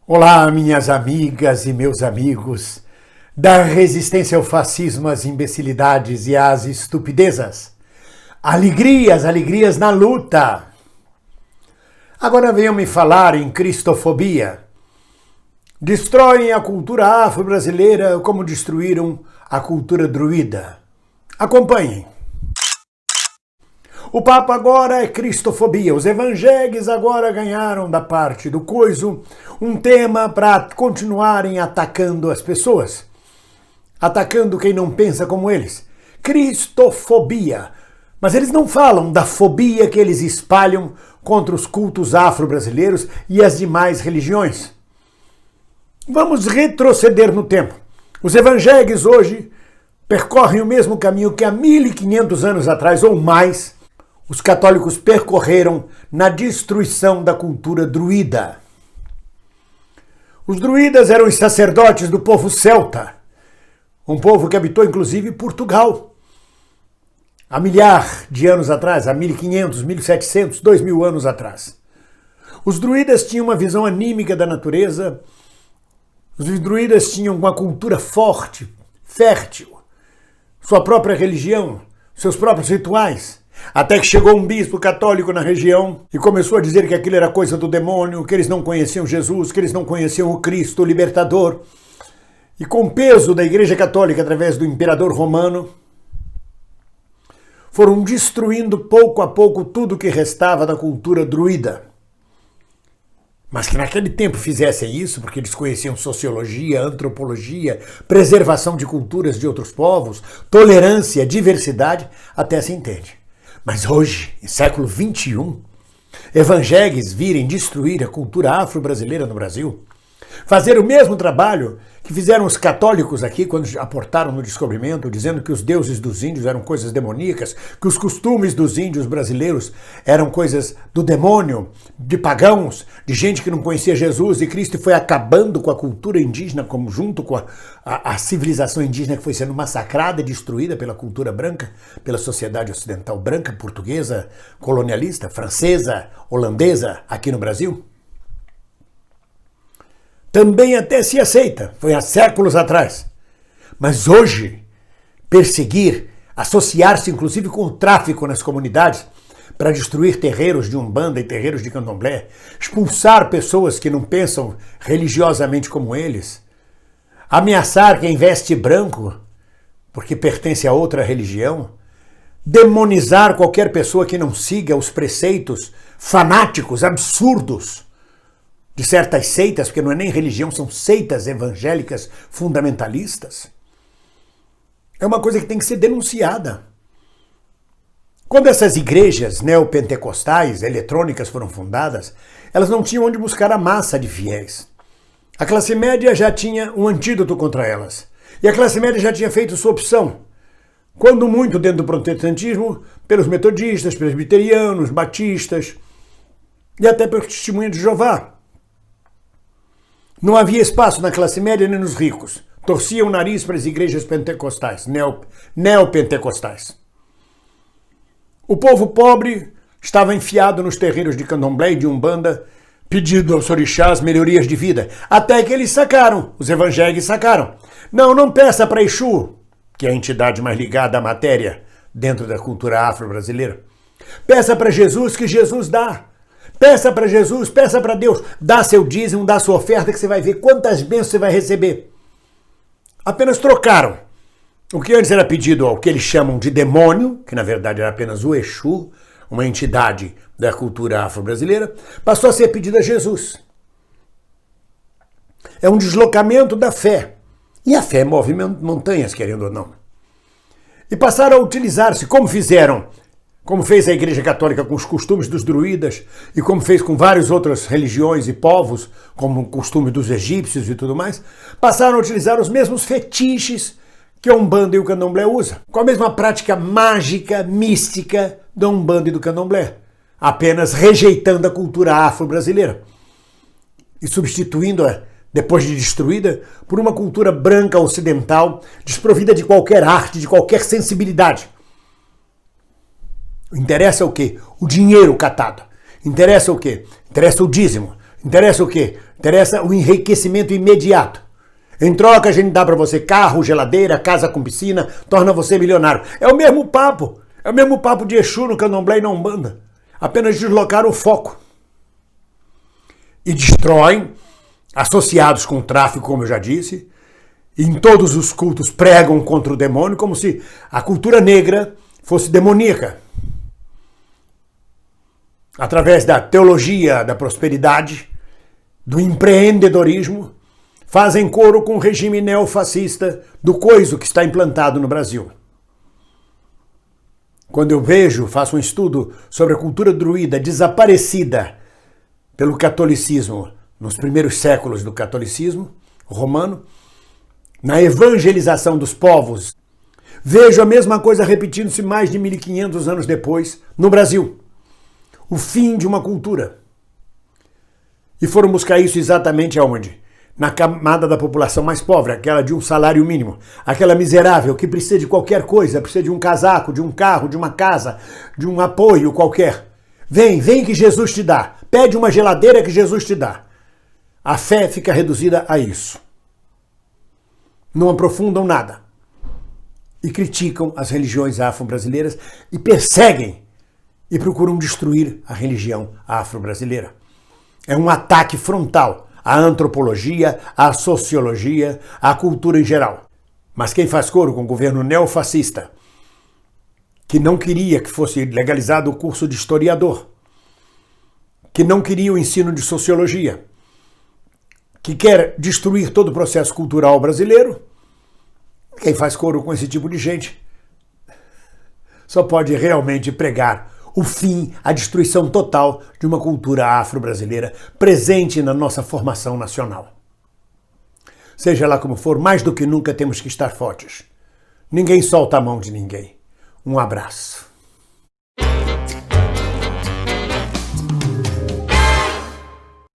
Olá, minhas amigas e meus amigos, da resistência ao fascismo, às imbecilidades e às estupidezas. Alegrias na luta. Agora venham me falar em cristofobia. Destroem a cultura afro-brasileira como destruíram a cultura druida. Acompanhem. O papo agora é cristofobia. Os evangélicos agora ganharam da parte do coiso um tema para continuarem atacando as pessoas. Atacando quem não pensa como eles. Cristofobia. Mas eles não falam da fobia que eles espalham contra os cultos afro-brasileiros e as demais religiões. Vamos retroceder no tempo. Os evangélicos hoje percorrem o mesmo caminho que há 1500 anos atrás ou mais os católicos percorreram na destruição da cultura druida. Os druidas eram os sacerdotes do povo celta, um povo que habitou inclusive Portugal. Há milhar de anos atrás, há 1500, 1700, 2000 anos atrás. Os druidas tinham uma visão anímica da natureza, os druidas tinham uma cultura forte, fértil, sua própria religião, seus próprios rituais. Até que chegou um bispo católico na região e começou a dizer que aquilo era coisa do demônio, que eles não conheciam Jesus, que eles não conheciam o Cristo, o libertador. E com o peso da Igreja Católica através do imperador romano, foram destruindo pouco a pouco tudo que restava da cultura druida. Mas que naquele tempo fizessem isso, porque eles conheciam sociologia, antropologia, preservação de culturas de outros povos, tolerância, diversidade, até se entende. Mas hoje, em século XXI, evangélicos virem destruir a cultura afro-brasileira no Brasil, fazer o mesmo trabalho que fizeram os católicos aqui quando aportaram no descobrimento, dizendo que os deuses dos índios eram coisas demoníacas, que os costumes dos índios brasileiros eram coisas do demônio, de pagãos, de gente que não conhecia Jesus e Cristo e foi acabando com a cultura indígena, como junto com a civilização indígena que foi sendo massacrada e destruída pela cultura branca, pela sociedade ocidental branca, portuguesa, colonialista, francesa, holandesa, aqui no Brasil. Também até se aceita, foi há séculos atrás. Mas hoje, perseguir, associar-se inclusive com o tráfico nas comunidades para destruir terreiros de Umbanda e terreiros de Candomblé, expulsar pessoas que não pensam religiosamente como eles, ameaçar quem veste branco porque pertence a outra religião, demonizar qualquer pessoa que não siga os preceitos fanáticos, absurdos, de certas seitas, porque não é nem religião, são seitas evangélicas fundamentalistas, é uma coisa que tem que ser denunciada. Quando essas igrejas neopentecostais, eletrônicas foram fundadas, elas não tinham onde buscar a massa de fiéis. A classe média já tinha um antídoto contra elas. E a classe média já tinha feito sua opção. Quando muito dentro do protestantismo, pelos metodistas, presbiterianos, batistas e até pelos testemunhas de Jeová. Não havia espaço na classe média nem nos ricos. Torciam o nariz para as igrejas pentecostais, neopentecostais. O povo pobre estava enfiado nos terreiros de Candomblé e de Umbanda, pedindo aos orixás melhorias de vida. Até que eles sacaram, os evangélicos sacaram. Não peça para Exu, que é a entidade mais ligada à matéria dentro da cultura afro-brasileira. Peça para Jesus, que Jesus dá. Peça para Jesus, peça para Deus, dá seu dízimo, dá sua oferta, que você vai ver quantas bênçãos você vai receber. Apenas trocaram. O que antes era pedido ao que eles chamam de demônio, que na verdade era apenas o Exu, uma entidade da cultura afro-brasileira, passou a ser pedido a Jesus. É um deslocamento da fé. E a fé move montanhas, querendo ou não. E passaram a utilizar-se, como fizeram, como fez a Igreja Católica com os costumes dos druidas e como fez com várias outras religiões e povos, como o costume dos egípcios e tudo mais, passaram a utilizar os mesmos fetiches que a Umbanda e o Candomblé usam, com a mesma prática mágica, mística da Umbanda e do Candomblé, apenas rejeitando a cultura afro-brasileira e substituindo-a, depois de destruída, por uma cultura branca ocidental, desprovida de qualquer arte, de qualquer sensibilidade. Interessa o quê? O dinheiro catado. Interessa o quê? Interessa o dízimo. Interessa o quê? Interessa o enriquecimento imediato. Em troca, a gente dá para você carro, geladeira, casa com piscina, torna você milionário. É o mesmo papo. É o mesmo papo de Exu no Candomblé e na Umbanda. Apenas deslocaram o foco. E destroem, associados com o tráfico, como eu já disse. Em todos os cultos pregam contra o demônio, como se a cultura negra fosse demoníaca. Através da teologia da prosperidade, do empreendedorismo, fazem coro com o regime neofascista do coiso que está implantado no Brasil. Quando eu vejo, faço um estudo sobre a cultura druida desaparecida pelo catolicismo nos primeiros séculos do catolicismo romano, na evangelização dos povos, vejo a mesma coisa repetindo-se mais de 1500 anos depois no Brasil. O fim de uma cultura. E foram buscar isso exatamente aonde? Na camada da população mais pobre, aquela de um salário mínimo, aquela miserável que precisa de qualquer coisa, precisa de um casaco, de um carro, de uma casa, de um apoio qualquer. Vem que Jesus te dá. Pede uma geladeira que Jesus te dá. A fé fica reduzida a isso. Não aprofundam nada. E criticam as religiões afro-brasileiras e perseguem e procuram destruir a religião afro-brasileira. É um ataque frontal à antropologia, à sociologia, à cultura em geral. Mas quem faz coro com o governo neofascista, que não queria que fosse legalizado o curso de historiador, que não queria o ensino de sociologia, que quer destruir todo o processo cultural brasileiro, quem faz coro com esse tipo de gente só pode realmente pregar o fim, a destruição total de uma cultura afro-brasileira presente na nossa formação nacional. Seja lá como for, mais do que nunca temos que estar fortes. Ninguém solta a mão de ninguém. Um abraço.